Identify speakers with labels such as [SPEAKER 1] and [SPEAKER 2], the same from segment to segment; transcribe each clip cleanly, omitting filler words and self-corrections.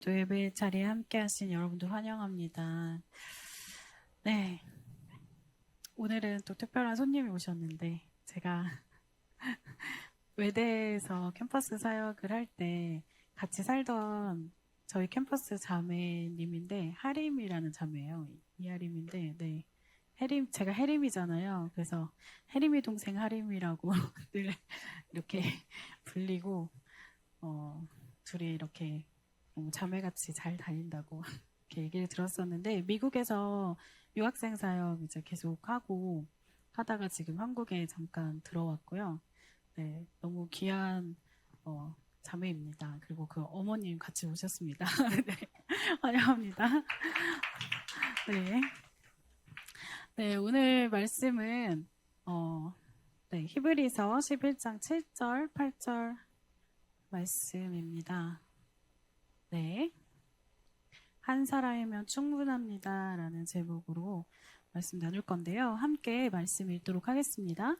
[SPEAKER 1] 또 예배 자리에 함께 하신 여러분들 환영합니다. 네. 오늘은 또 특별한 손님이 오셨는데, 제가 외대에서 캠퍼스 사역을 할 때 같이 살던 저희 캠퍼스 자매님인데, 하림이라는 자매예요. 이하림인데, 네. 제가 해림이잖아요. 그래서 해림이 동생 하림이라고 늘 이렇게 불리고, 둘이 이렇게 너무 자매같이 잘 다닌다고 이렇게 얘기를 들었었는데, 미국에서 유학생 사역 이제 계속 하고 하다가 지금 한국에 잠깐 들어왔고요. 네, 너무 귀한 자매입니다. 그리고 그 어머님 같이 오셨습니다. 네, 환영합니다. 네, 네, 오늘 말씀은 네, 히브리서 11장 7절, 8절 말씀입니다. 네. 한 사람이면 충분합니다. 라는 제목으로 말씀 나눌 건데요. 함께 말씀 읽도록 하겠습니다.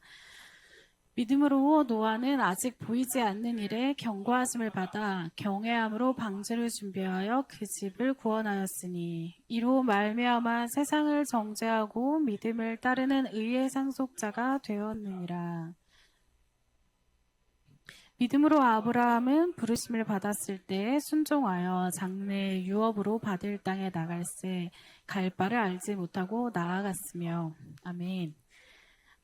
[SPEAKER 1] 믿음으로 노아는 아직 보이지 않는 일에 경고하심을 받아 경외함으로 방주를 준비하여 그 집을 구원하였으니 이로 말미암아 세상을 정죄하고 믿음을 따르는 의의 상속자가 되었느니라. 믿음으로 아브라함은 부르심을 받았을 때 순종하여 장래의 유업으로 받을 땅에 나갈새 갈 바를 알지 못하고 나아갔으며. 아멘.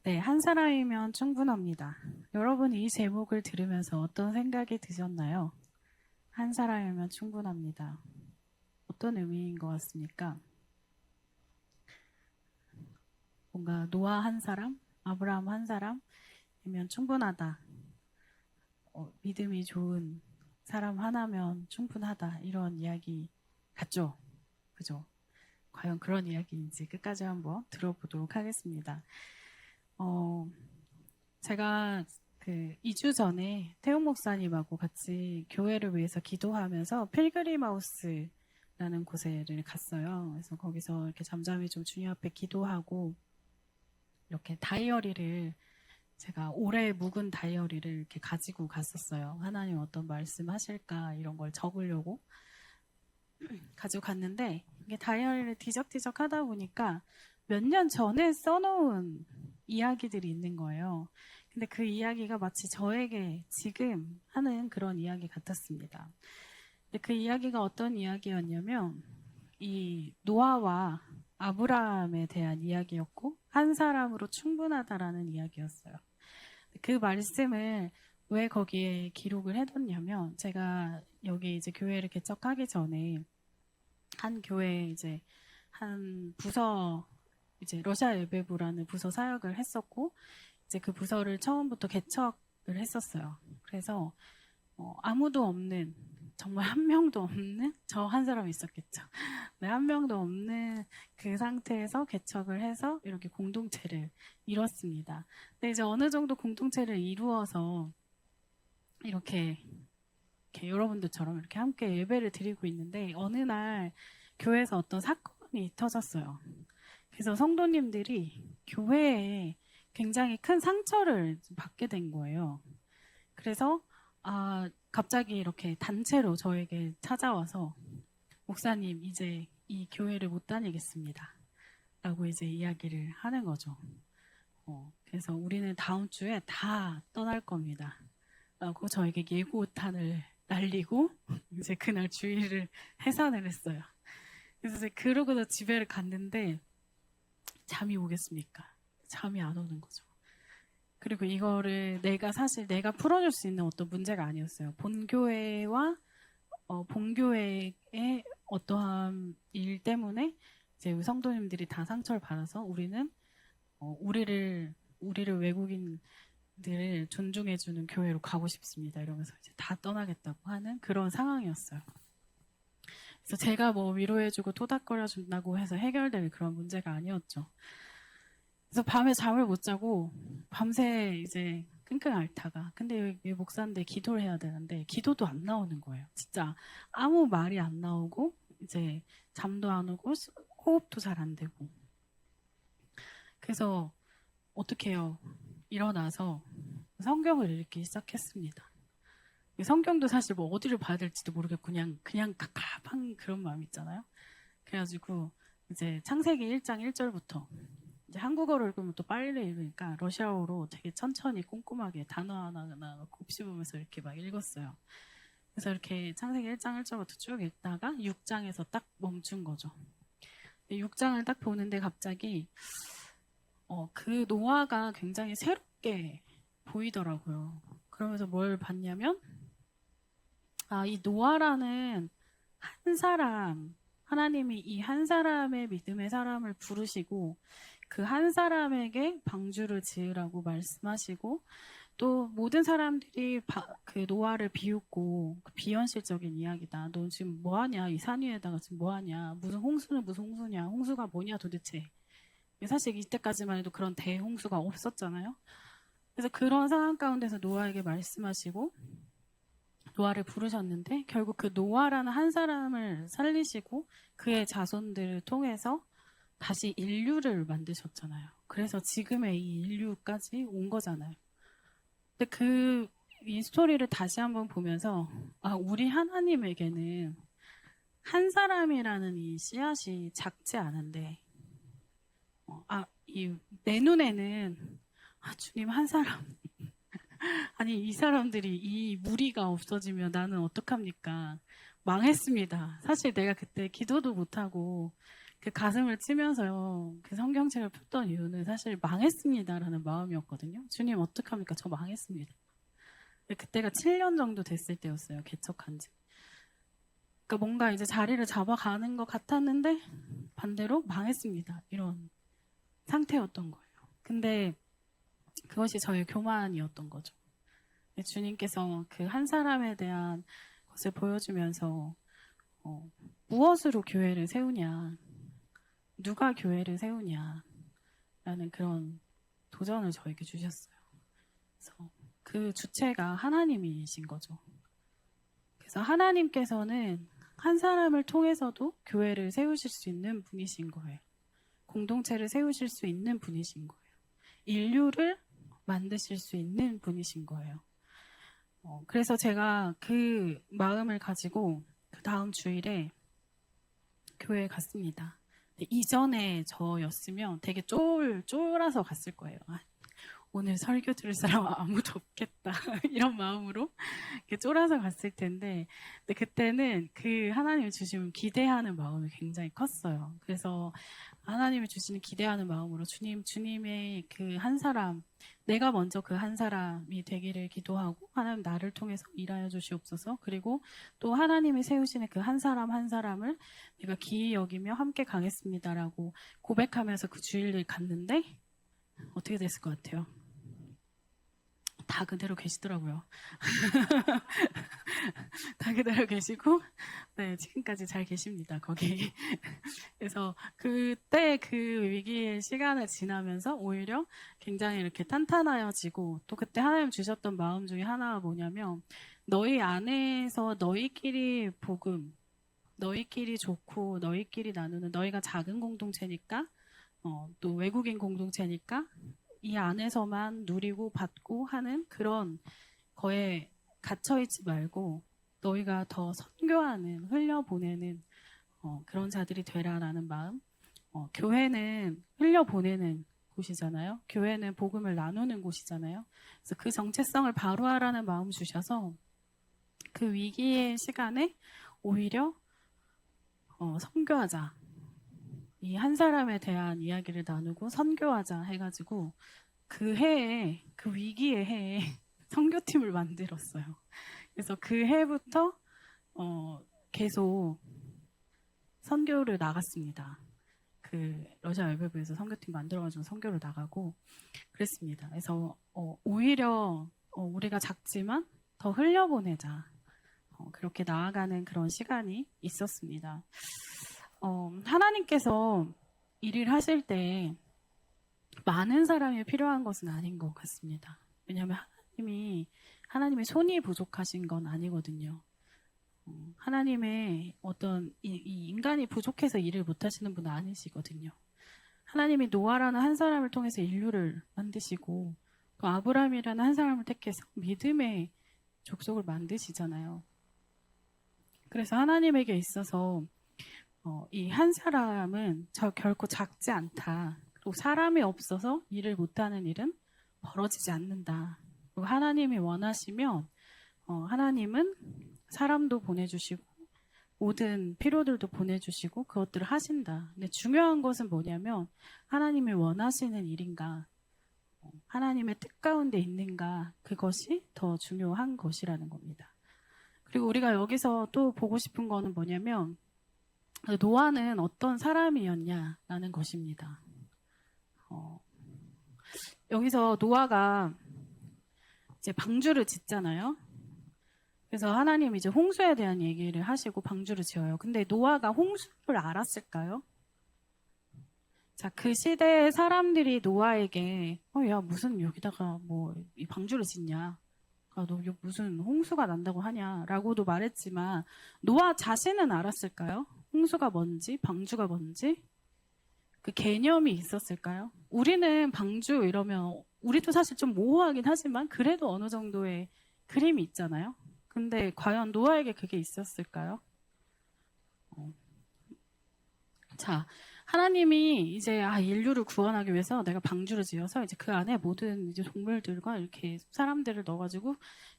[SPEAKER 1] 네, 한 사람이면 충분합니다. 여러분 이 제목을 들으면서 어떤 생각이 드셨나요? 한 사람이면 충분합니다. 어떤 의미인 것 같습니까? 뭔가 노아 한 사람, 아브라함 한 사람이면 충분하다. 믿음이 좋은 사람 하나면 충분하다. 이런 이야기 같죠? 그죠? 과연 그런 이야기인지 끝까지 한번 들어보도록 하겠습니다. 제가 그 2주 전에 태용 목사님하고 같이 교회를 위해서 기도하면서 필그림 하우스라는 곳에를 갔어요. 그래서 거기서 이렇게 잠잠히 좀 주님 앞에 기도하고 이렇게 다이어리를 제가 올해 묵은 다이어리를 이렇게 가지고 갔었어요. 하나님 어떤 말씀 하실까 이런 걸 적으려고 가지고 갔는데 이게 다이어리를 뒤적뒤적 하다 보니까 몇 년 전에 써놓은 이야기들이 있는 거예요. 근데 그 이야기가 마치 저에게 지금 하는 그런 이야기 같았습니다. 근데 그 이야기가 어떤 이야기였냐면 이 노아와 아브라함에 대한 이야기였고 한 사람으로 충분하다라는 이야기였어요. 그 말씀을 왜 거기에 기록을 해뒀냐면 제가 여기 이제 교회를 개척하기 전에 한 교회 이제 한 부서 이제 러시아 예배부라는 부서 사역을 했었고 이제 그 부서를 처음부터 개척을 했었어요. 그래서 아무도 없는 정말 한 명도 없는 저 한 사람 있었겠죠. 네, 한 명도 없는 그 상태에서 개척을 해서 이렇게 공동체를 이뤘습니다. 근데 이제 어느 정도 공동체를 이루어서 이렇게 여러분들처럼 이렇게 함께 예배를 드리고 있는데 어느 날 교회에서 어떤 사건이 터졌어요. 그래서 성도님들이 교회에 굉장히 큰 상처를 받게 된 거예요. 그래서 갑자기 이렇게 단체로 저에게 찾아와서 목사님 이제 이 교회를 못 다니겠습니다. 라고 이제 이야기를 하는 거죠. 그래서 우리는 다음 주에 다 떠날 겁니다. 라고 저에게 예고탄을 날리고 이제 그날 주일을 해산을 했어요. 그래서 이제 그러고서 집에를 갔는데 잠이 오겠습니까? 잠이 안 오는 거죠. 그리고 이거를 사실 내가 풀어줄 수 있는 어떤 문제가 아니었어요. 본교회와 본교회의 어떠한 일 때문에 이제 우리 성도님들이 다 상처를 받아서 우리는 우리를 외국인들을 존중해주는 교회로 가고 싶습니다. 이러면서 이제 다 떠나겠다고 하는 그런 상황이었어요. 그래서 제가 뭐 위로해주고 토닥거려 준다고 해서 해결될 그런 문제가 아니었죠. 그래서 밤에 잠을 못 자고 밤새 이제 끙끙 앓다가 근데 여기 목사인데 기도를 해야 되는데 기도도 안 나오는 거예요. 진짜 아무 말이 안 나오고 이제 잠도 안 오고 호흡도 잘 안 되고 그래서 어떻게 해요? 일어나서 성경을 읽기 시작했습니다. 성경도 사실 뭐 어디를 봐야 될지도 모르겠고 그냥 갑갑한 그런 마음 있잖아요. 그래가지고 이제 창세기 1장 1절부터 이제 한국어로 읽으면 또 빨리 읽으니까 러시아어로 되게 천천히 꼼꼼하게 단어 하나하나 곱씹으면서 이렇게 막 읽었어요. 그래서 이렇게 창세기 1장 1절부터 쭉 읽다가 6장에서 딱 멈춘 거죠. 6장을 딱 보는데 갑자기 그 노아가 굉장히 새롭게 보이더라고요. 그러면서 뭘 봤냐면 이 노아라는 한 사람, 하나님이 이 한 사람의 믿음의 사람을 부르시고 그 한 사람에게 방주를 지으라고 말씀하시고 또 모든 사람들이 그 노아를 비웃고 그 비현실적인 이야기다. 너 지금 뭐하냐? 이 산 위에다가 지금 뭐하냐? 무슨 홍수는 무슨 홍수냐? 홍수가 뭐냐 도대체? 사실 이때까지만 해도 그런 대홍수가 없었잖아요. 그래서 그런 상황 가운데서 노아에게 말씀하시고 노아를 부르셨는데 결국 그 노아라는 한 사람을 살리시고 그의 자손들을 통해서 다시 인류를 만드셨잖아요. 그래서 지금의 이 인류까지 온 거잖아요. 근데 이 스토리를 다시 한번 보면서 우리 하나님에게는 한 사람이라는 이 씨앗이 작지 않은데 내 눈에는 주님 한 사람 아니 이 사람들이 이 무리가 없어지면 나는 어떡합니까? 망했습니다. 사실 내가 그때 기도도 못하고 그 가슴을 치면서 그 성경책을 폈던 이유는 사실 망했습니다라는 마음이었거든요. 주님 어떡합니까? 저 망했습니다. 그때가 7년 정도 됐을 때였어요. 개척한 지. 그러니까 뭔가 이제 자리를 잡아가는 것 같았는데 반대로 망했습니다. 이런 상태였던 거예요. 근데 그것이 저의 교만이었던 거죠. 주님께서 그 한 사람에 대한 것을 보여주면서 무엇으로 교회를 세우냐, 누가 교회를 세우냐라는 그런 도전을 저에게 주셨어요. 그래서 그 주체가 하나님이신 거죠. 그래서 하나님께서는 한 사람을 통해서도 교회를 세우실 수 있는 분이신 거예요. 공동체를 세우실 수 있는 분이신 거예요. 인류를 만드실 수 있는 분이신 거예요. 그래서 제가 그 마음을 가지고 그 다음 주일에 교회에 갔습니다. 이전에 저였으면 되게 쫄아서 갔을 거예요. 오늘 설교 들을 사람 아무도 없겠다 이런 마음으로 이렇게 쫄아서 갔을 텐데 근데 그때는 그 하나님을 주시면 기대하는 마음이 굉장히 컸어요. 그래서 하나님을 주시는 기대하는 마음으로 주님의 그 한 사람, 내가 먼저 그 한 사람이 되기를 기도하고 하나님 나를 통해서 일하여 주시옵소서. 그리고 또 하나님이 세우시는 그 한 사람 한 사람을 내가 기이 여기며 함께 가겠습니다라고 고백하면서 그 주일을 갔는데 어떻게 됐을 것 같아요? 다 그대로 계시더라고요. 다 그대로 계시고, 네, 지금까지 잘 계십니다, 거기. 그래서 그때 그 위기의 시간을 지나면서 오히려 굉장히 이렇게 탄탄하여지고, 또 그때 하나님 주셨던 마음 중에 하나가 뭐냐면, 너희 안에서 너희끼리 복음, 너희끼리 좋고, 너희끼리 나누는 너희가 작은 공동체니까, 또 외국인 공동체니까, 이 안에서만 누리고 받고 하는 그런 거에 갇혀있지 말고 너희가 더 선교하는, 흘려보내는 그런 자들이 되라라는 마음. 교회는 흘려보내는 곳이잖아요. 교회는 복음을 나누는 곳이잖아요. 그래서 그 정체성을 바로하라는 마음 주셔서 그 위기의 시간에 오히려 선교하자. 이 한 사람에 대한 이야기를 나누고 선교하자 해가지고 그 해에, 그 위기의 해에 선교팀을 만들었어요. 그래서 그 해부터 계속 선교를 나갔습니다. 그 러시아 외교부에서 선교팀 만들어가지고 선교를 나가고 그랬습니다. 그래서 오히려 우리가 작지만 더 흘려보내자. 그렇게 나아가는 그런 시간이 있었습니다. 하나님께서 일을 하실 때 많은 사람이 필요한 것은 아닌 것 같습니다. 왜냐하면 하나님의 손이 부족하신 건 아니거든요. 하나님의 어떤 이 인간이 부족해서 일을 못하시는 분은 아니시거든요. 하나님이 노아라는 한 사람을 통해서 인류를 만드시고 또 아브라함이라는 한 사람을 택해서 믿음의 족속을 만드시잖아요. 그래서 하나님에게 있어서 이 한 사람은 결코 작지 않다. 그리고 사람이 없어서 일을 못하는 일은 벌어지지 않는다. 그리고 하나님이 원하시면 하나님은 사람도 보내주시고 모든 필요들도 보내주시고 그것들을 하신다. 근데 중요한 것은 뭐냐면 하나님이 원하시는 일인가, 하나님의 뜻 가운데 있는가, 그것이 더 중요한 것이라는 겁니다. 그리고 우리가 여기서 또 보고 싶은 거는 뭐냐면 노아는 어떤 사람이었냐라는 것입니다. 여기서 노아가 이제 방주를 짓잖아요. 그래서 하나님이 이제 홍수에 대한 얘기를 하시고 방주를 지어요. 근데 노아가 홍수를 알았을까요? 자, 그 시대의 사람들이 노아에게 야, 무슨 여기다가 뭐 이 방주를 짓냐? 너 무슨 홍수가 난다고 하냐라고도 말했지만 노아 자신은 알았을까요? 홍수가 뭔지, 방주가 뭔지 그 개념이 있었을까요? 우리는 방주 이러면 우리도 사실 좀 모호하긴 하지만 그래도 어느 정도의 그림이 있잖아요. 근데 과연 노아에게 그게 있었을까요? 자, 하나님이 이제 인류를 구원하기 위해서 내가 방주를 지어서 이제 그 안에 모든 이제 동물들과 이렇게 사람들을 넣어가지고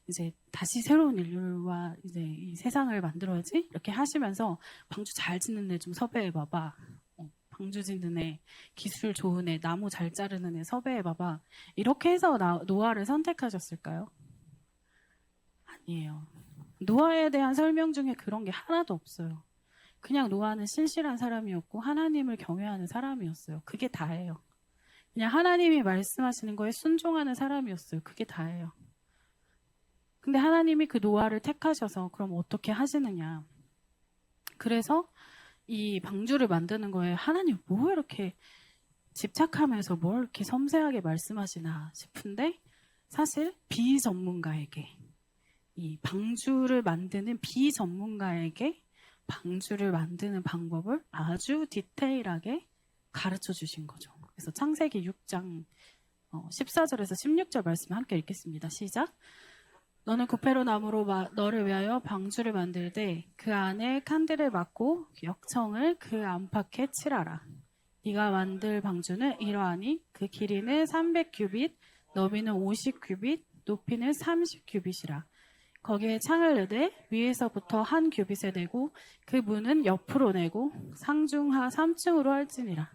[SPEAKER 1] 이제 다시 새로운 인류와 이제 이 세상을 만들어야지 이렇게 하시면서 방주 잘 짓는 애 좀 섭외해봐봐. 방주 짓는 애, 기술 좋은 애, 나무 잘 자르는 애 섭외해봐봐. 이렇게 해서 노아를 선택하셨을까요? 아니에요. 노아에 대한 설명 중에 그런 게 하나도 없어요. 그냥 노아는 신실한 사람이었고 하나님을 경외하는 사람이었어요. 그게 다예요. 그냥 하나님이 말씀하시는 거에 순종하는 사람이었어요. 그게 다예요. 근데 하나님이 그 노아를 택하셔서 그럼 어떻게 하시느냐. 그래서 이 방주를 만드는 거에 하나님 뭐 이렇게 집착하면서 뭘 이렇게 섬세하게 말씀하시나 싶은데 사실 비전문가에게 이 방주를 만드는 비전문가에게 방주를 만드는 방법을 아주 디테일하게 가르쳐 주신 거죠. 그래서 창세기 6장 14절에서 16절 말씀 함께 읽겠습니다. 시작. 너는 구페로 나무로 너를 위하여 방주를 만들되 그 안에 칸들을 막고 역청을 그 안팎에 칠하라. 네가 만들 방주는 이러하니 그 길이는 300규빗, 너비는 50규빗, 높이는 30규빗이라. 거기에 창을 내되 위에서부터 한 규빗에 내고 그 문은 옆으로 내고 상중하 3층으로 할지니라.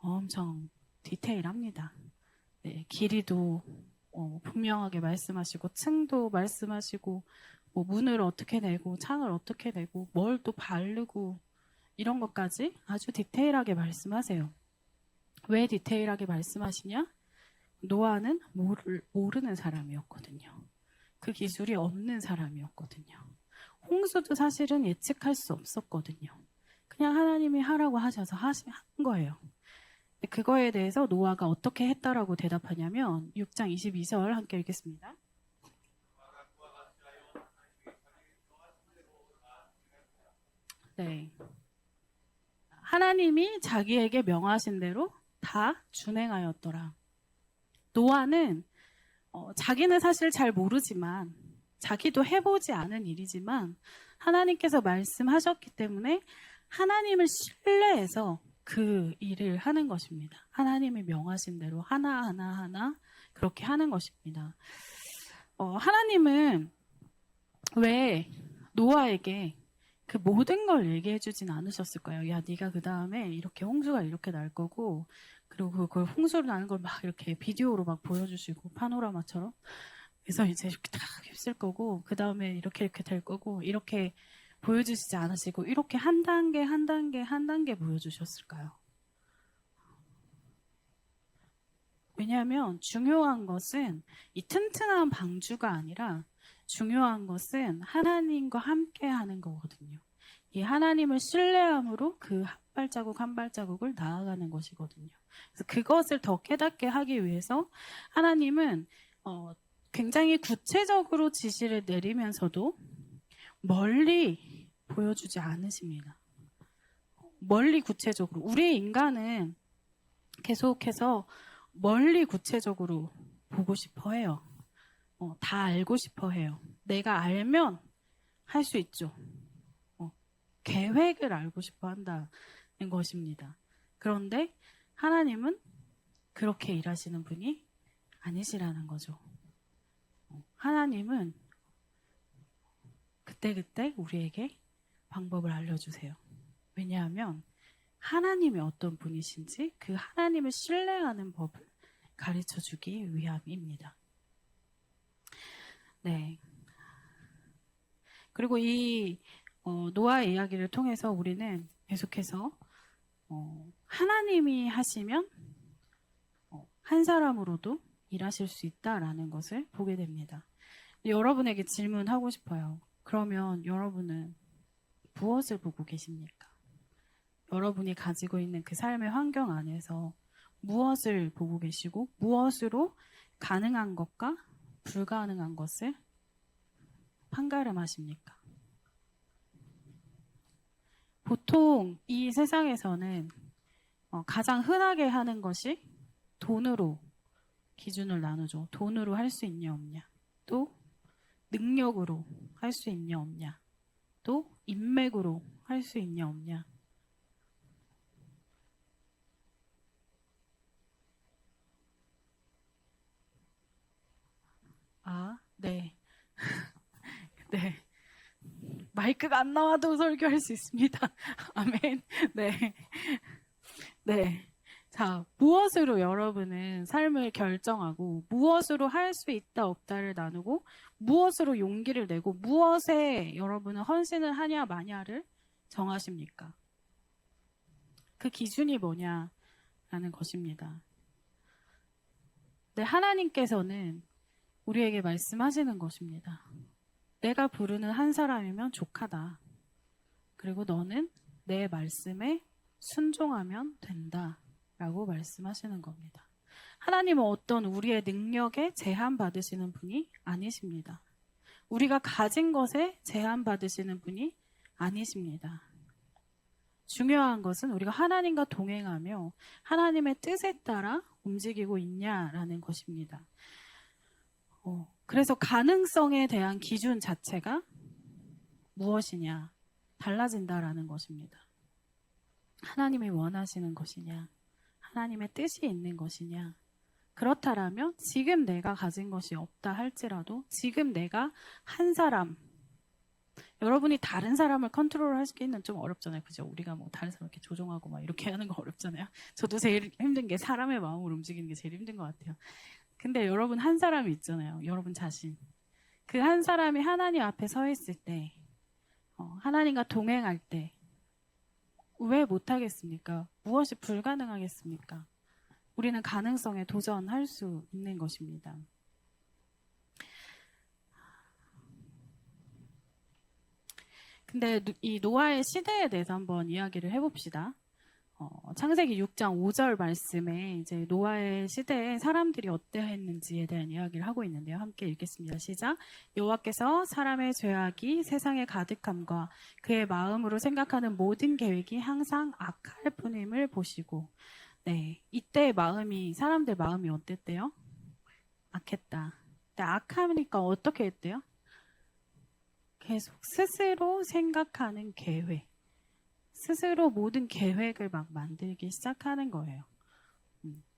[SPEAKER 1] 엄청 디테일합니다. 네, 길이도 분명하게 말씀하시고 층도 말씀하시고 뭐 문을 어떻게 내고 창을 어떻게 내고 뭘 또 바르고 이런 것까지 아주 디테일하게 말씀하세요. 왜 디테일하게 말씀하시냐? 노아는 모르는 사람이었거든요. 그 기술이 없는 사람이었거든요. 홍수도 사실은 예측할 수 없었거든요. 그냥 하나님이 하라고 하셔서 한 거예요. 그거에 대해서 노아가 어떻게 했다라고 대답하냐면 6장 22절 함께 읽겠습니다. 네. 하나님이 자기에게 명하신 대로 다 준행하였더라. 노아는 자기는 사실 잘 모르지만 자기도 해보지 않은 일이지만 하나님께서 말씀하셨기 때문에 하나님을 신뢰해서 그 일을 하는 것입니다. 하나님이 명하신 대로 하나하나 그렇게 하는 것입니다. 하나님은 왜 노아에게 그 모든 걸 얘기해 주진 않으셨을까요? 야, 네가 그 다음에 이렇게 홍수가 이렇게 날 거고 그리고 그걸 홍수로 나는 걸 막 이렇게 비디오로 막 보여주시고 파노라마처럼 그래서 이제 이렇게 딱 휩쓸 거고 그 다음에 이렇게 될 거고 이렇게 보여주시지 않으시고 이렇게 한 단계 한 단계 한 단계 보여주셨을까요? 왜냐하면 중요한 것은 이 튼튼한 방주가 아니라 중요한 것은 하나님과 함께 하는 거거든요. 이 하나님을 신뢰함으로 그 한 발자국 한 발자국을 나아가는 것이거든요. 그래서 그것을 더 깨닫게 하기 위해서 하나님은 굉장히 구체적으로 지시를 내리면서도 멀리 보여주지 않으십니다. 멀리 구체적으로. 우리 인간은 계속해서 멀리 구체적으로 보고 싶어 해요. 다 알고 싶어 해요. 내가 알면 할 수 있죠. 계획을 알고 싶어 한다는 것입니다. 그런데 하나님은 그렇게 일하시는 분이 아니시라는 거죠. 하나님은 그때그때 우리에게 방법을 알려주세요. 왜냐하면 하나님이 어떤 분이신지 그 하나님을 신뢰하는 법을 가르쳐주기 위함입니다. 네. 그리고 이 노아의 이야기를 통해서 우리는 계속해서 하나님이 하시면 한 사람으로도 일하실 수 있다라는 것을 보게 됩니다. 여러분에게 질문하고 싶어요. 그러면 여러분은 무엇을 보고 계십니까? 여러분이 가지고 있는 그 삶의 환경 안에서 무엇을 보고 계시고 무엇으로 가능한 것과 불가능한 것을 판가름하십니까? 보통 이 세상에서는 가장 흔하게 하는 것이 돈으로 기준을 나누죠. 돈으로 할 수 있냐 없냐. 또 능력으로 할 수 있냐 없냐. 또 인맥으로 할 수 있냐 없냐. 네. 네. 마이크가 안 나와도 설교할 수 있습니다. 아멘. 네. 네. 자, 무엇으로 여러분은 삶을 결정하고, 무엇으로 할 수 있다, 없다를 나누고, 무엇으로 용기를 내고, 무엇에 여러분은 헌신을 하냐, 마냐를 정하십니까? 그 기준이 뭐냐라는 것입니다. 네, 하나님께서는 우리에게 말씀하시는 것입니다. 내가 부르는 한 사람이면 족하다. 그리고 너는 내 말씀에 순종하면 된다. 라고 말씀하시는 겁니다. 하나님은 어떤 우리의 능력에 제한받으시는 분이 아니십니다. 우리가 가진 것에 제한받으시는 분이 아니십니다. 중요한 것은 우리가 하나님과 동행하며 하나님의 뜻에 따라 움직이고 있냐라는 것입니다. 그래서 가능성에 대한 기준 자체가 무엇이냐 달라진다라는 것입니다. 하나님이 원하시는 것이냐, 하나님의 뜻이 있는 것이냐. 그렇다라면 지금 내가 가진 것이 없다 할지라도 지금 내가 한 사람, 여러분이 다른 사람을 컨트롤 하기는 좀 어렵잖아요. 그죠? 우리가 뭐 다른 사람 이렇게 조종하고 막 이렇게 하는 거 어렵잖아요. 저도 제일 힘든 게 사람의 마음을 움직이는 게 제일 힘든 것 같아요. 근데 여러분 한 사람이 있잖아요. 여러분 자신. 그 한 사람이 하나님 앞에 서 있을 때, 하나님과 동행할 때, 왜 못하겠습니까? 무엇이 불가능하겠습니까? 우리는 가능성에 도전할 수 있는 것입니다. 근데 이 노아의 시대에 대해서 한번 이야기를 해봅시다. 창세기 6장 5절 말씀에 이제 노아의 시대에 사람들이 어떠했는지에 대한 이야기를 하고 있는데요. 함께 읽겠습니다. 시작. 여호와께서 사람의 죄악이 세상에 가득함과 그의 마음으로 생각하는 모든 계획이 항상 악할 뿐임을 보시고, 네, 이때 사람들 마음이 어땠대요? 악했다. 근데 악하니까 어떻게 했대요? 계속 스스로 생각하는 계획. 스스로 모든 계획을 막 만들기 시작하는 거예요.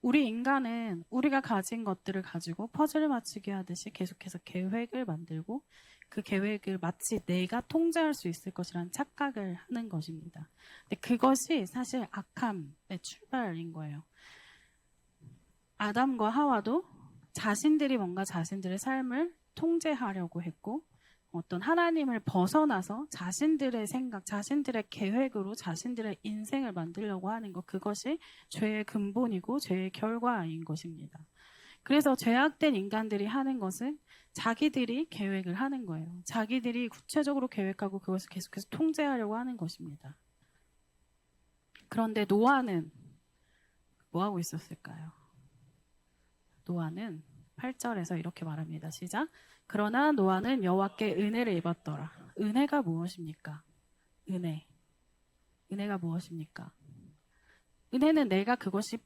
[SPEAKER 1] 우리 인간은 우리가 가진 것들을 가지고 퍼즐을 맞추기 하듯이 계속해서 계획을 만들고 그 계획을 마치 내가 통제할 수 있을 것이라는 착각을 하는 것입니다. 근데 그것이 사실 악함의 출발인 거예요. 아담과 하와도 자신들이 뭔가 자신들의 삶을 통제하려고 했고 어떤 하나님을 벗어나서 자신들의 생각, 자신들의 계획으로 자신들의 인생을 만들려고 하는 것, 그것이 죄의 근본이고 죄의 결과인 것입니다. 그래서 죄악된 인간들이 하는 것은 자기들이 계획을 하는 거예요. 자기들이 구체적으로 계획하고 그것을 계속해서 통제하려고 하는 것입니다. 그런데 노아는 뭐 하고 있었을까요? 노아는 8절에서 이렇게 말합니다. 시작. 그러나 노아는 여호와께 은혜를 입었더라. 은혜가 무엇입니까? 은혜가 무엇입니까? 은혜는 내가 그것을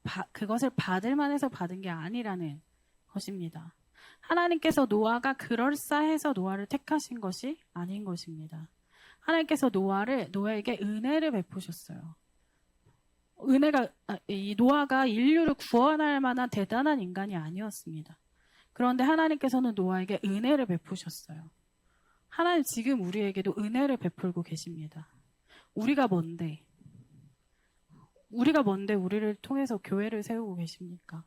[SPEAKER 1] 받을 만해서 받은 게 아니라는 것입니다. 하나님께서 노아가 그럴싸해서 노아를 택하신 것이 아닌 것입니다. 하나님께서 노아에게 은혜를 베푸셨어요. 이 노아가 인류를 구원할 만한 대단한 인간이 아니었습니다. 그런데 하나님께서는 노아에게 은혜를 베푸셨어요. 하나님 지금 우리에게도 은혜를 베풀고 계십니다. 우리가 뭔데 우리를 통해서 교회를 세우고 계십니까?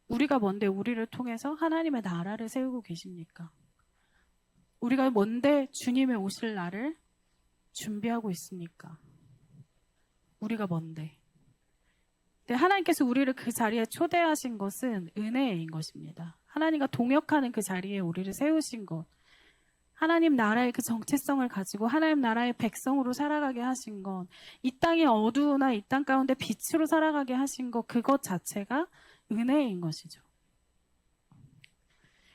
[SPEAKER 1] 우리가 뭔데 우리를 통해서 하나님의 나라를 세우고 계십니까? 우리가 뭔데 주님의 오실 날을 준비하고 있습니까? 우리가 뭔데? 근데 하나님께서 우리를 그 자리에 초대하신 것은 은혜인 것입니다. 하나님과 동역하는 그 자리에 우리를 세우신 것, 하나님 나라의 그 정체성을 가지고 하나님 나라의 백성으로 살아가게 하신 것, 이 땅이 어두우나 이 땅 가운데 빛으로 살아가게 하신 것, 그것 자체가 은혜인 것이죠.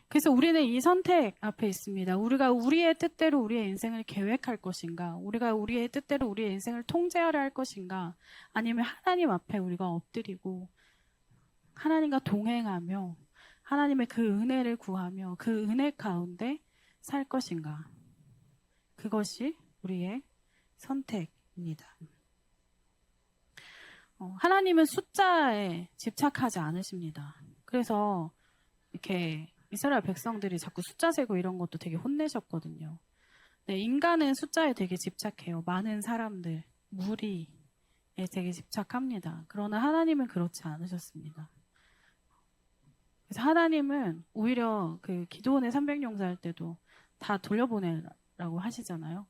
[SPEAKER 1] 그래서 우리는 이 선택 앞에 있습니다. 우리가 우리의 뜻대로 우리의 인생을 계획할 것인가, 우리가 우리의 뜻대로 우리의 인생을 통제하려 할 것인가, 아니면 하나님 앞에 우리가 엎드리고 하나님과 동행하며 하나님의 그 은혜를 구하며 그 은혜 가운데 살 것인가. 그것이 우리의 선택입니다. 하나님은 숫자에 집착하지 않으십니다. 그래서 이렇게 이스라엘 백성들이 자꾸 숫자 세고 이런 것도 되게 혼내셨거든요. 네, 인간은 숫자에 되게 집착해요. 많은 사람들, 무리에 되게 집착합니다. 그러나 하나님은 그렇지 않으셨습니다. 그래서 하나님은 오히려 그 기드온의 300용사 할 때도 다 돌려보내라고 하시잖아요.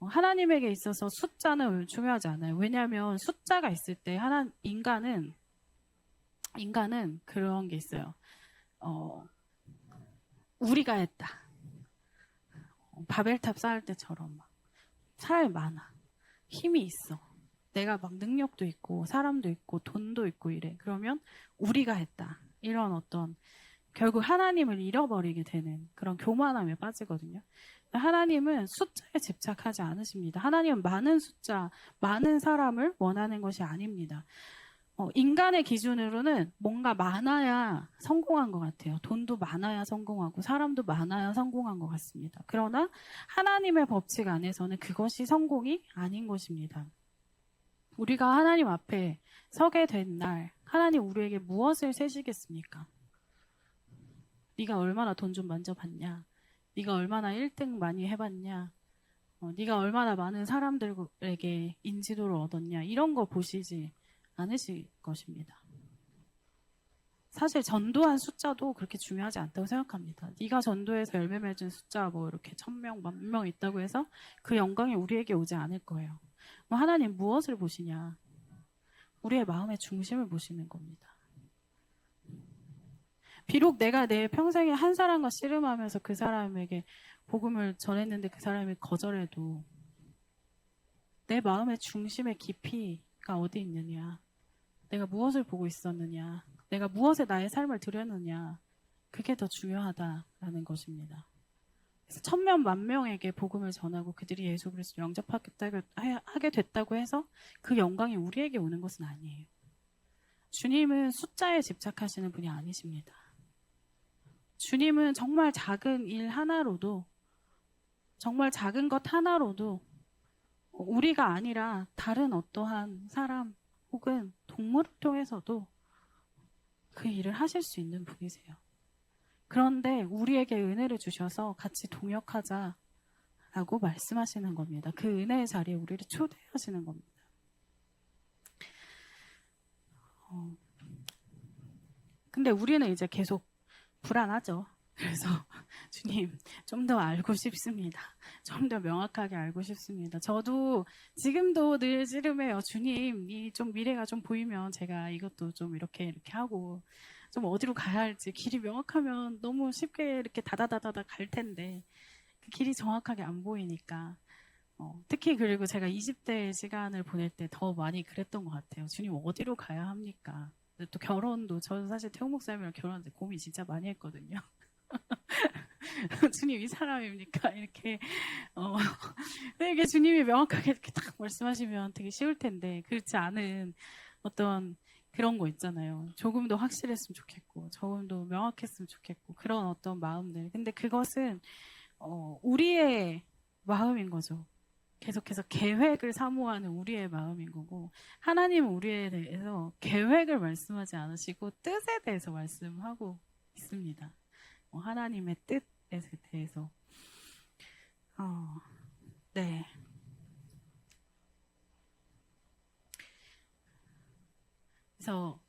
[SPEAKER 1] 하나님에게 있어서 숫자는 중요하지 않아요. 왜냐하면 숫자가 있을 때 인간은 그런 게 있어요. 우리가 했다. 바벨탑 쌓을 때처럼 막 사람이 많아. 힘이 있어. 내가 막 능력도 있고 사람도 있고 돈도 있고 이래. 그러면 우리가 했다. 이런 어떤 결국 하나님을 잃어버리게 되는 그런 교만함에 빠지거든요. 하나님은 숫자에 집착하지 않으십니다. 하나님은 많은 숫자, 많은 사람을 원하는 것이 아닙니다. 인간의 기준으로는 뭔가 많아야 성공한 것 같아요. 돈도 많아야 성공하고 사람도 많아야 성공한 것 같습니다. 그러나 하나님의 법칙 안에서는 그것이 성공이 아닌 것입니다. 우리가 하나님 앞에 서게 된 날, 하나님 우리에게 무엇을 세시겠습니까? 네가 얼마나 돈 좀 만져봤냐? 네가 얼마나 1등 많이 해봤냐? 네가 얼마나 많은 사람들에게 인지도를 얻었냐? 이런 거 보시지 않으실 것입니다. 사실 전도한 숫자도 그렇게 중요하지 않다고 생각합니다. 네가 전도해서 열매 맺은 숫자 뭐 이렇게 1000명, 10,000명 있다고 해서 그 영광이 우리에게 오지 않을 거예요. 하나님 무엇을 보시냐? 우리의 마음의 중심을 보시는 겁니다. 비록 내가 내 평생에 한 사람과 씨름하면서 그 사람에게 복음을 전했는데 그 사람이 거절해도 내 마음의 중심의 깊이가 어디 있느냐, 내가 무엇을 보고 있었느냐, 내가 무엇에 나의 삶을 들였느냐, 그게 더 중요하다라는 것입니다. 그래서 1000명, 10,000명에게 복음을 전하고 그들이 예수 그리스도를 영접하게 됐다고 해서 그 영광이 우리에게 오는 것은 아니에요. 주님은 숫자에 집착하시는 분이 아니십니다. 주님은 정말 작은 일 하나로도, 정말 작은 것 하나로도 우리가 아니라 다른 어떠한 사람 혹은 동물을 통해서도 그 일을 하실 수 있는 분이세요. 그런데 우리에게 은혜를 주셔서 같이 동역하자라고 말씀하시는 겁니다. 그 은혜의 자리에 우리를 초대하시는 겁니다. 근데 우리는 이제 계속 불안하죠. 그래서 주님 좀 더 알고 싶습니다. 좀 더 명확하게 알고 싶습니다. 저도 지금도 늘 씨름해요. 주님, 이 좀 미래가 좀 보이면 제가 이것도 좀 이렇게 하고 좀 어디로 가야 할지 길이 명확하면 너무 쉽게 이렇게 다다다다다 갈 텐데 그 길이 정확하게 안 보이니까 특히 그리고 제가 20대 시간을 보낼 때 더 많이 그랬던 것 같아요. 주님 어디로 가야 합니까? 근데 또 결혼도 저는 사실 태용 목사님이랑 결혼할 때 고민 진짜 많이 했거든요. 주님 이 사람입니까? 이렇게 이게 주님이 명확하게 이렇게 딱 말씀하시면 되게 쉬울 텐데 그렇지 않은 어떤 그런 거 있잖아요. 조금 더 확실했으면 좋겠고, 조금 더 명확했으면 좋겠고, 그런 어떤 마음들. 근데 그것은, 우리의 마음인 거죠. 계속해서 계획을 사모하는 우리의 마음인 거고, 하나님은 우리에 대해서 계획을 말씀하지 않으시고, 뜻에 대해서 말씀하고 있습니다. 하나님의 뜻에 대해서. 네. 그래서,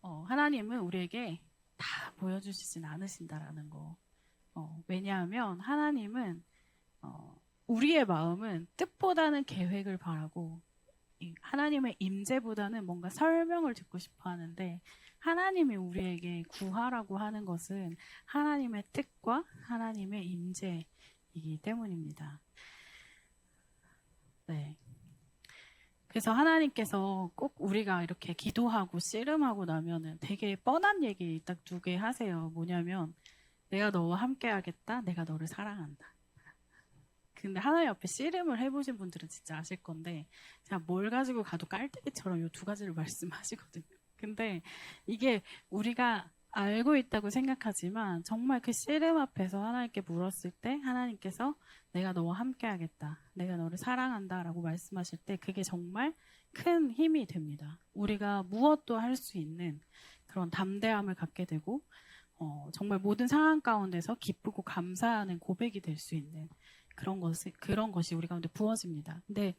[SPEAKER 1] 하나님은 우리에게 다 보여주시진 않으신다라는 거. 왜냐하면 하나님은 우리의 마음은 뜻보다는 계획을 바라고 하나님의 임재보다는 뭔가 설명을 듣고 싶어 하는데 하나님이 우리에게 구하라고 하는 것은 하나님의 뜻과 하나님의 임재이기 때문입니다. 네. 그래서 하나님께서 꼭 우리가 이렇게 기도하고 씨름하고 나면은 되게 뻔한 얘기 딱 두 개 하세요. 뭐냐면 내가 너와 함께 하겠다. 내가 너를 사랑한다. 근데 하나님 앞에 씨름을 해보신 분들은 진짜 아실 건데 제가 뭘 가지고 가도 깔때기처럼 이 두 가지를 말씀하시거든요. 근데 이게 우리가 알고 있다고 생각하지만 정말 그 씨름 앞에서 하나님께 물었을 때 하나님께서 내가 너와 함께 하겠다. 내가 너를 사랑한다 라고 말씀하실 때 그게 정말 큰 힘이 됩니다. 우리가 무엇도 할 수 있는 그런 담대함을 갖게 되고 정말 모든 상황 가운데서 기쁘고 감사하는 고백이 될 수 있는 그런 것이 우리 가운데 부어집니다. 근데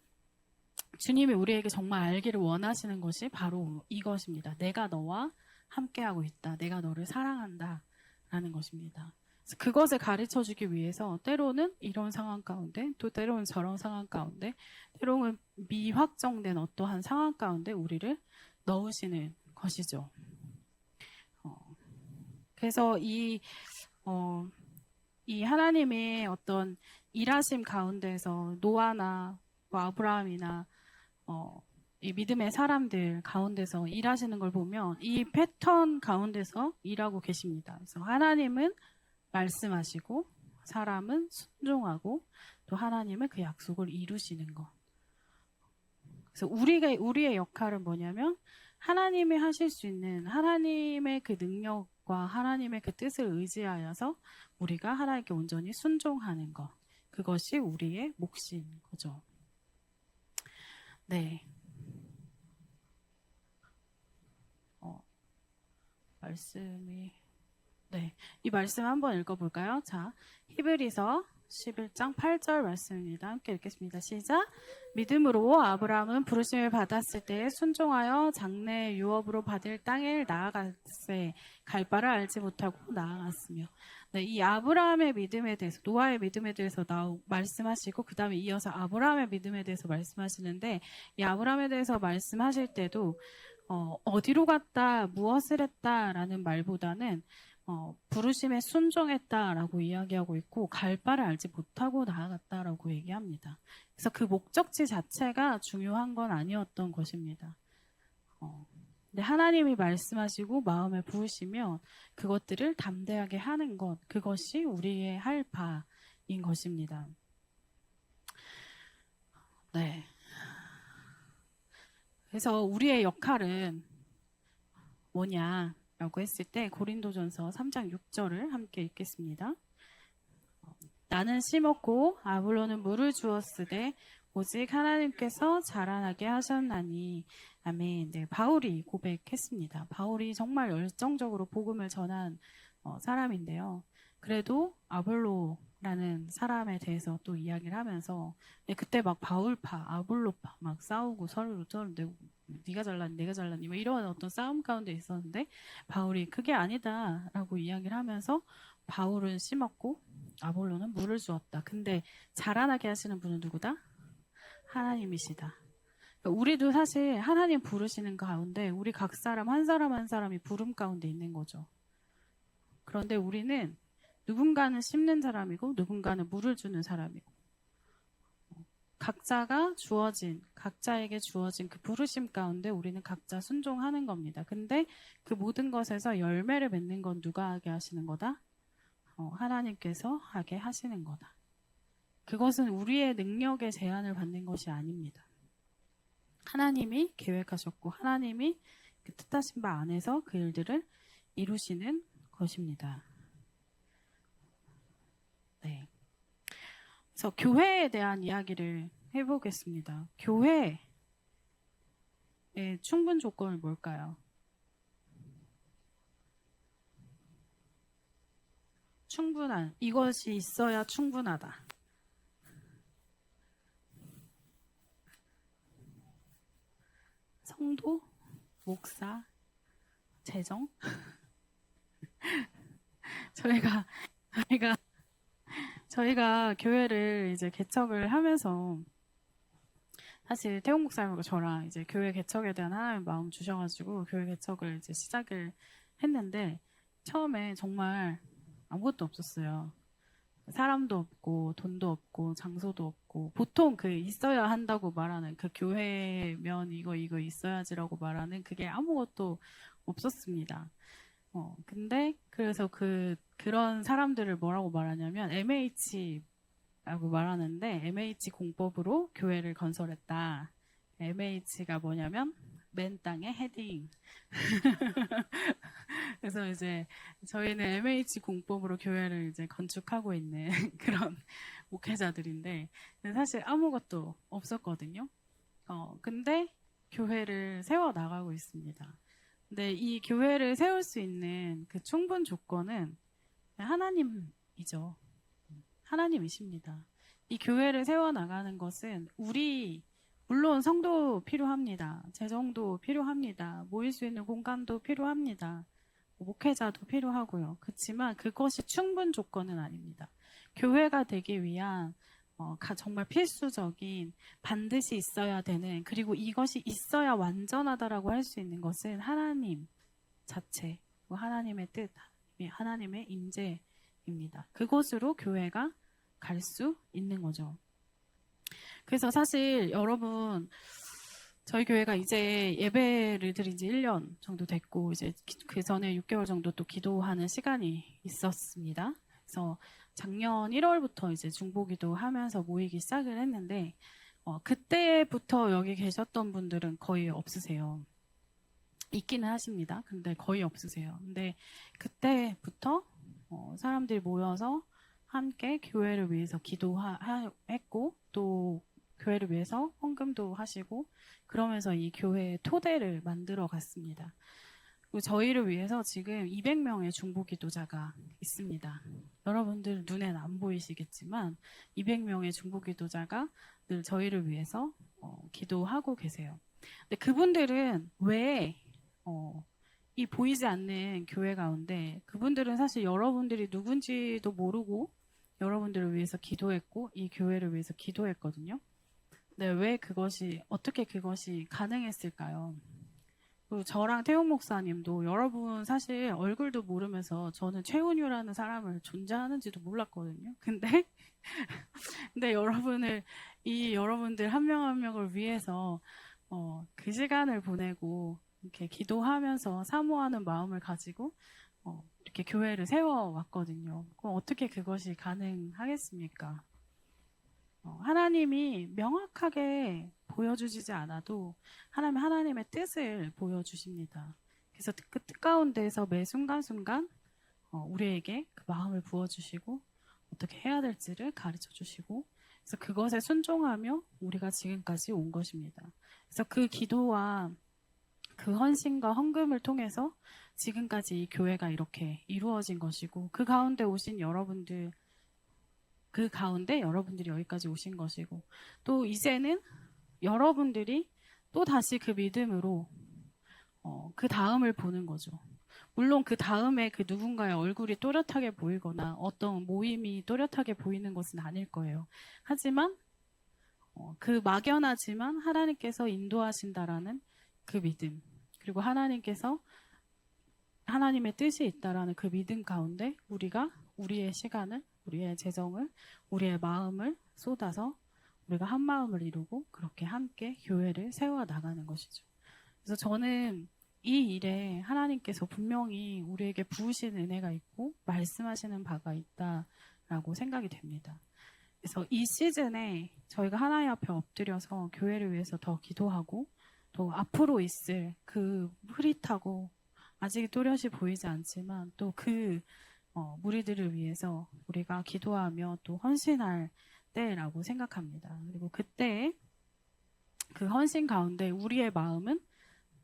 [SPEAKER 1] 주님이 우리에게 정말 알기를 원하시는 것이 바로 이것입니다. 내가 너와 함께하고 있다. 내가 너를 사랑한다. 라는 것입니다. 그것을 가르쳐 주기 위해서 때로는 이런 상황 가운데 또 때로는 저런 상황 가운데 때로는 미확정된 어떠한 상황 가운데 우리를 넣으시는 것이죠. 그래서 이 하나님의 어떤 일하심 가운데서 노아나 뭐 아브라함이나 이 믿음의 사람들 가운데서 일하시는 걸 보면 이 패턴 가운데서 일하고 계십니다. 그래서 하나님은 말씀하시고 사람은 순종하고 또 하나님은 그 약속을 이루시는 것. 그래서 우리의 역할은 뭐냐면 하나님이 하실 수 있는 하나님의 그 능력과 하나님의 그 뜻을 의지하여서 우리가 하나님께 온전히 순종하는 것. 그것이 우리의 몫인 거죠. 네. 말씀이 네. 이 말씀 한번 읽어볼까요? 자, 히브리서 11장 8절 말씀입니다. 함께 읽겠습니다. 시작. 믿음으로 아브라함은 부르심을 받았을 때 순종하여 장래 유업으로 받을 땅에 나아갔세. 갈 바를 알지 못하고 나아갔으며. 네, 이 아브라함의 믿음에 대해서 노아의 믿음에 대해서 말씀하시고 그 다음에 이어서 아브라함의 믿음에 대해서 말씀하시는데 이 아브라함에 대해서 말씀하실 때도 어디로 갔다 무엇을 했다라는 말보다는 부르심에 순종했다라고 이야기하고 있고 갈 바를 알지 못하고 나아갔다라고 얘기합니다. 그래서 그 목적지 자체가 중요한 건 아니었던 것입니다. 근데 하나님이 말씀하시고 마음에 부으시면 그것들을 담대하게 하는 것, 그것이 우리의 할 바인 것입니다. 네. 그래서 우리의 역할은 뭐냐라고 했을 때 고린도전서 3장 6절을 함께 읽겠습니다. 나는 심었고 아볼로는 물을 주었으되 오직 하나님께서 자라나게 하셨나니 아멘. 네, 바울이 고백했습니다. 바울이 정말 열정적으로 복음을 전한 사람인데요. 그래도 아볼로라는 사람에 대해서 또 이야기를 하면서 그때 막 바울파, 아볼로파 막 싸우고 서로 네가 잘났니 내가 잘났니 뭐 이런 어떤 싸움 가운데 있었는데 바울이 그게 아니다라고 이야기를 하면서 바울은 심었고 아볼로는 물을 주었다. 근데 자라나게 하시는 분은 누구다? 하나님이시다. 그러니까 우리도 사실 하나님 부르시는 가운데 우리 각 사람 한 사람 한 사람이 부름 가운데 있는 거죠. 그런데 우리는 누군가는 심는 사람이고 누군가는 물을 주는 사람이고 각자에게 주어진 그 부르심 가운데 우리는 각자 순종하는 겁니다. 근데 그 모든 것에서 열매를 맺는 건 누가 하게 하시는 거다? 하나님께서 하게 하시는 거다. 그것은 우리의 능력의 제한을 받는 것이 아닙니다. 하나님이 계획하셨고 하나님이 그 뜻하신 바 안에서 그 일들을 이루시는 것입니다. 네. 그래서 교회에 대한 이야기를 해보겠습니다. 교회의 충분 조건은 뭘까요? 충분한, 이것이 있어야 충분하다. 성도, 목사, 재정. 저희가 교회를 이제 개척을 하면서 사실 태용 목사님과 저랑 이제 교회 개척에 대한 하나님의 마음 주셔가지고 교회 개척을 이제 시작을 했는데 처음에 정말 아무것도 없었어요. 사람도 없고 돈도 없고 장소도 없고 보통 그 있어야 한다고 말하는 그 교회면 이거 있어야지라고 말하는 그게 아무것도 없었습니다. 근데 그래서 그런 사람들을 뭐라고 말하냐면 MH라고 말하는데 MH 공법으로 교회를 건설했다. MH가 뭐냐면 맨 땅에 헤딩. 그래서 이제 저희는 MH 공법으로 교회를 이제 건축하고 있는 그런 목회자들인데 사실 아무것도 없었거든요. 근데 교회를 세워 나가고 있습니다. 근데 이 교회를 세울 수 있는 그 충분 조건은 하나님이죠. 하나님이십니다. 이 교회를 세워 나가는 것은 물론 성도 필요합니다. 재정도 필요합니다. 모일 수 있는 공간도 필요합니다. 목회자도 필요하고요. 그렇지만 그것이 충분 조건은 아닙니다. 교회가 되기 위한 정말 필수적인 반드시 있어야 되는 그리고 이것이 있어야 완전하다라고 할 수 있는 것은 하나님 자체, 하나님의 뜻, 하나님의 임재입니다. 그곳으로 교회가 갈 수 있는 거죠. 그래서 사실 여러분 저희 교회가 이제 예배를 드린 지 1년 정도 됐고 이제 그 전에 6개월 정도 또 기도하는 시간이 있었습니다. 그래서 작년 1월부터 이제 중보기도 하면서 모이기 시작을 했는데 그때부터 여기 계셨던 분들은 거의 없으세요. 있기는 하십니다. 근데 거의 없으세요. 근데 그때부터 사람들이 모여서 함께 교회를 위해서 기도했고 또 교회를 위해서 헌금도 하시고 그러면서 이 교회의 토대를 만들어 갔습니다. 그리고 저희를 위해서 지금 200명의 중보기도자가 있습니다. 여러분들 눈엔 안 보이시겠지만 200명의 중보기도자가 늘 저희를 위해서 기도하고 계세요. 근데 그분들은 왜 이 보이지 않는 교회 가운데 그분들은 사실 여러분들이 누군지도 모르고 여러분들을 위해서 기도했고 이 교회를 위해서 기도했거든요. 네, 어떻게 그것이 가능했을까요? 그리고 저랑 태용 목사님도 여러분 사실 얼굴도 모르면서 저는 최은유라는 사람을 존재하는지도 몰랐거든요. 근데 여러분들 한 명 한 명을 위해서 그 시간을 보내고 이렇게 기도하면서 사모하는 마음을 가지고 이렇게 교회를 세워왔거든요. 그럼 어떻게 그것이 가능하겠습니까? 하나님이 명확하게 보여주시지 않아도 하나님의 뜻을 보여주십니다. 그래서 그 뜻 가운데에서 매 순간순간 우리에게 그 마음을 부어주시고 어떻게 해야 될지를 가르쳐 주시고 그래서 그것에 순종하며 우리가 지금까지 온 것입니다. 그래서 그 기도와 그 헌신과 헌금을 통해서 지금까지 이 교회가 이렇게 이루어진 것이고 그 가운데 여러분들이 여기까지 오신 것이고 또 이제는 여러분들이 또 다시 그 믿음으로 그 다음을 보는 거죠. 물론 그 다음에 그 누군가의 얼굴이 또렷하게 보이거나 어떤 모임이 또렷하게 보이는 것은 아닐 거예요. 하지만 그 막연하지만 하나님께서 인도하신다라는 그 믿음 그리고 하나님의 뜻이 있다라는 그 믿음 가운데 우리가 우리의 시간을 우리의 재정을 우리의 마음을 쏟아서 우리가 한 마음을 이루고 그렇게 함께 교회를 세워 나가는 것이죠. 그래서 저는 이 일에 하나님께서 분명히 우리에게 부으신 은혜가 있고 말씀하시는 바가 있다라고 생각이 됩니다. 그래서 이 시즌에 저희가 하나님 앞에 엎드려서 교회를 위해서 더 기도하고 또 또 앞으로 있을 그 흐릿하고 아직 또렷이 보이지 않지만 또 그 무리들을 위해서 우리가 기도하며 또 헌신할 때라고 생각합니다. 그리고 그때 그 헌신 가운데 우리의 마음은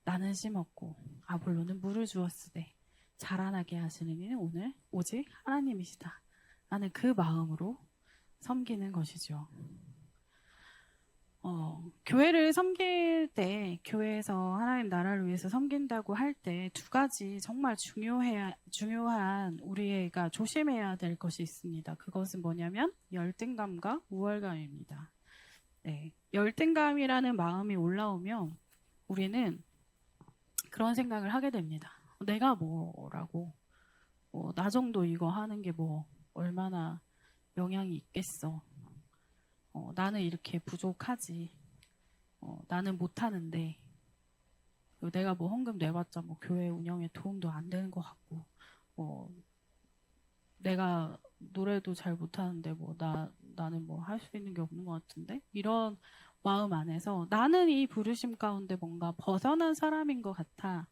[SPEAKER 1] 나는 심었고 아볼로는 물을 주었으되 자라나게 하시는 이는 오늘 오직 하나님이시다 라는 그 마음으로 섬기는 것이죠. 교회를 섬길 때, 교회에서 하나님 나라를 위해서 섬긴다고 할 때 두 가지 정말 중요한 우리가 조심해야 될 것이 있습니다. 그것은 뭐냐면 열등감과 우월감입니다. 네, 열등감이라는 마음이 올라오면 우리는 그런 생각을 하게 됩니다. 내가 뭐라고, 나 정도 이거 하는 게 뭐 얼마나 영향이 있겠어. 나는 이렇게 부족하지. 나는 못하는데 내가 뭐 헌금 내봤자 뭐 교회 운영에 도움도 안 되는 것 같고 내가 노래도 잘 못하는데 뭐 나는 뭐 할 수 있는 게 없는 것 같은데 이런 마음 안에서 나는 이 부르심 가운데 뭔가 벗어난 사람인 것 같아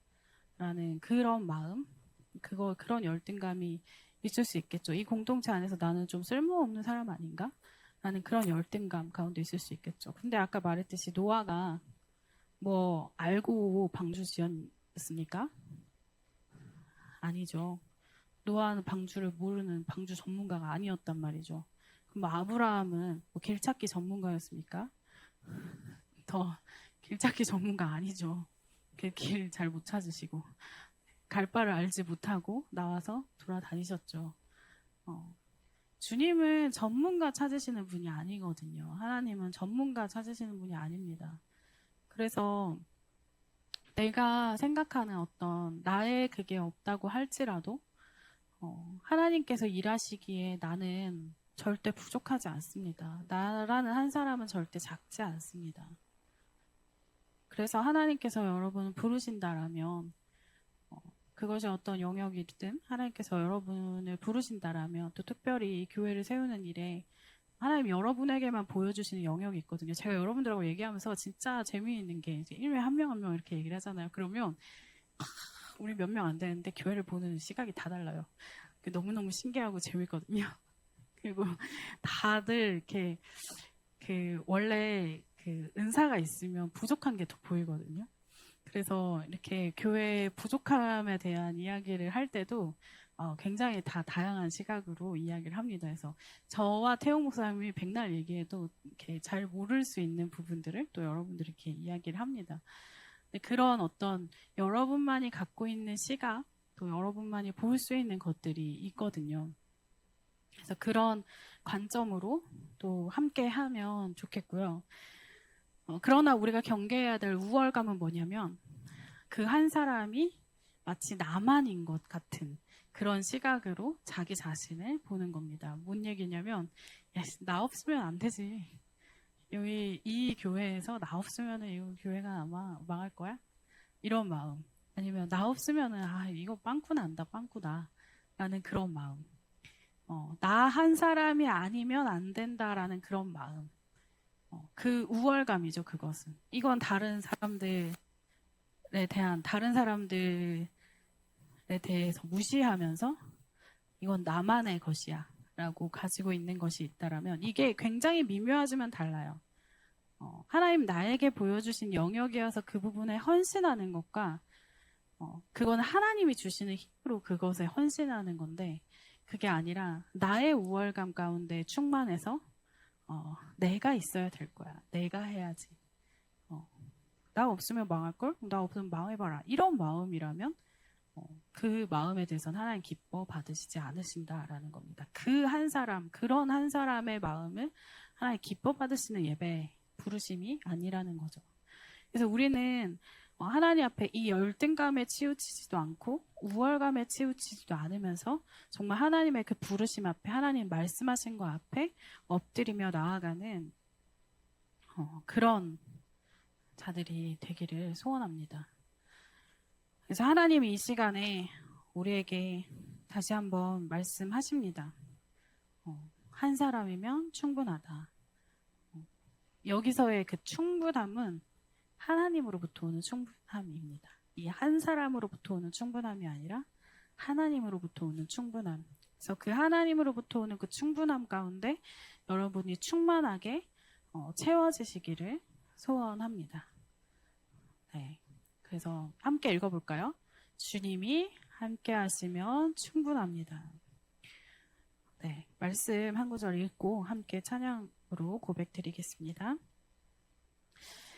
[SPEAKER 1] 라는 그런 마음 그런 열등감이 있을 수 있겠죠. 이 공동체 안에서 나는 좀 쓸모없는 사람 아닌가? 라는 그런 열등감 가운데 있을 수 있겠죠. 근데 아까 말했듯이 노아가 뭐 알고 방주 지었습니까? 아니죠. 노아는 방주를 모르는 방주 전문가가 아니었단 말이죠. 그럼 뭐 아브라함은 뭐 길찾기 전문가였습니까? 더 길찾기 전문가 아니죠. 길 잘 못 찾으시고 갈 바를 알지 못하고 나와서 돌아다니셨죠. 주님은 전문가 찾으시는 분이 아니거든요. 하나님은 전문가 찾으시는 분이 아닙니다. 그래서 내가 생각하는 어떤 나의 그게 없다고 할지라도 하나님께서 일하시기에 나는 절대 부족하지 않습니다. 나라는 한 사람은 절대 작지 않습니다. 그래서 하나님께서 여러분을 부르신다라면 그것이 어떤 영역이든 하나님께서 여러분을 부르신다라면 또 특별히 이 교회를 세우는 일에 하나님 여러분에게만 보여주시는 영역이 있거든요. 제가 여러분들하고 얘기하면서 진짜 재미있는 게 이제 1회 한 명 한 명 이렇게 얘기를 하잖아요. 그러면 우리 몇 명 안 되는데 교회를 보는 시각이 다 달라요. 너무너무 신기하고 재밌거든요. 그리고 다들 이렇게 원래 은사가 있으면 부족한 게 더 보이거든요. 그래서 이렇게 교회 부족함에 대한 이야기를 할 때도 굉장히 다 다양한 시각으로 이야기를 합니다. 그래서 저와 태용 목사님이 백날 얘기해도 이렇게 잘 모를 수 있는 부분들을 또 여러분들이 이렇게 이야기를 합니다. 그런 어떤 여러분만이 갖고 있는 시각, 또 여러분만이 볼 수 있는 것들이 있거든요. 그래서 그런 관점으로 또 함께 하면 좋겠고요. 그러나 우리가 경계해야 될 우월감은 뭐냐면 그 한 사람이 마치 나만인 것 같은 그런 시각으로 자기 자신을 보는 겁니다. 뭔 얘기냐면 야, 나 없으면 안 되지. 여기 이 교회에서 나 없으면 이 교회가 아마 망할 거야? 이런 마음. 아니면 나 없으면 이거 빵꾸 난다 빵꾸다 라는 그런 마음. 나 한 사람이 아니면 안 된다라는 그런 마음. 그 우월감이죠, 그것은. 이건 다른 사람들에 대해서 무시하면서 이건 나만의 것이야 라고 가지고 있는 것이 있다라면 이게 굉장히 미묘하지만 달라요. 하나님 나에게 보여주신 영역이어서 그 부분에 헌신하는 것과 그건 하나님이 주시는 힘으로 그것에 헌신하는 건데 그게 아니라 나의 우월감 가운데 충만해서 내가 있어야 될 거야. 내가 해야지. 나 없으면 망할걸? 나 없으면 망해봐라. 이런 마음이라면 그 마음에 대해서는 하나님 기뻐 받으시지 않으신다라는 겁니다. 그런 한 사람의 마음을 하나님 기뻐 받으시는 예배 부르심이 아니라는 거죠. 그래서 우리는 하나님 앞에 이 열등감에 치우치지도 않고 우월감에 치우치지도 않으면서 정말 하나님의 그 부르심 앞에 하나님 말씀하신 것 앞에 엎드리며 나아가는 그런 자들이 되기를 소원합니다. 그래서 하나님이 이 시간에 우리에게 다시 한번 말씀하십니다. 한 사람이면 충분하다. 여기서의 그 충분함은 하나님으로부터 오는 충분함입니다. 이 한 사람으로부터 오는 충분함이 아니라 하나님으로부터 오는 충분함. 그래서 그 하나님으로부터 오는 그 충분함 가운데 여러분이 충만하게 채워지시기를 소원합니다. 네. 그래서 함께 읽어볼까요? 주님이 함께 하시면 충분합니다. 네. 말씀 한 구절 읽고 함께 찬양으로 고백 드리겠습니다.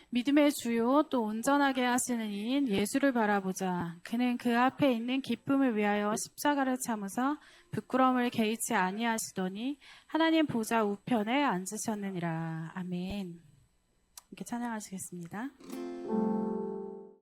[SPEAKER 1] 믿음의 주요 또 온전하게 하시는 이인 예수를 바라보자. 그는 그 앞에 있는 기쁨을 위하여 십자가를 참으사 부끄러움을 개의치 아니하시더니 하나님 보좌 우편에 앉으셨느니라. 아멘. 이렇게 찬양하시겠습니다.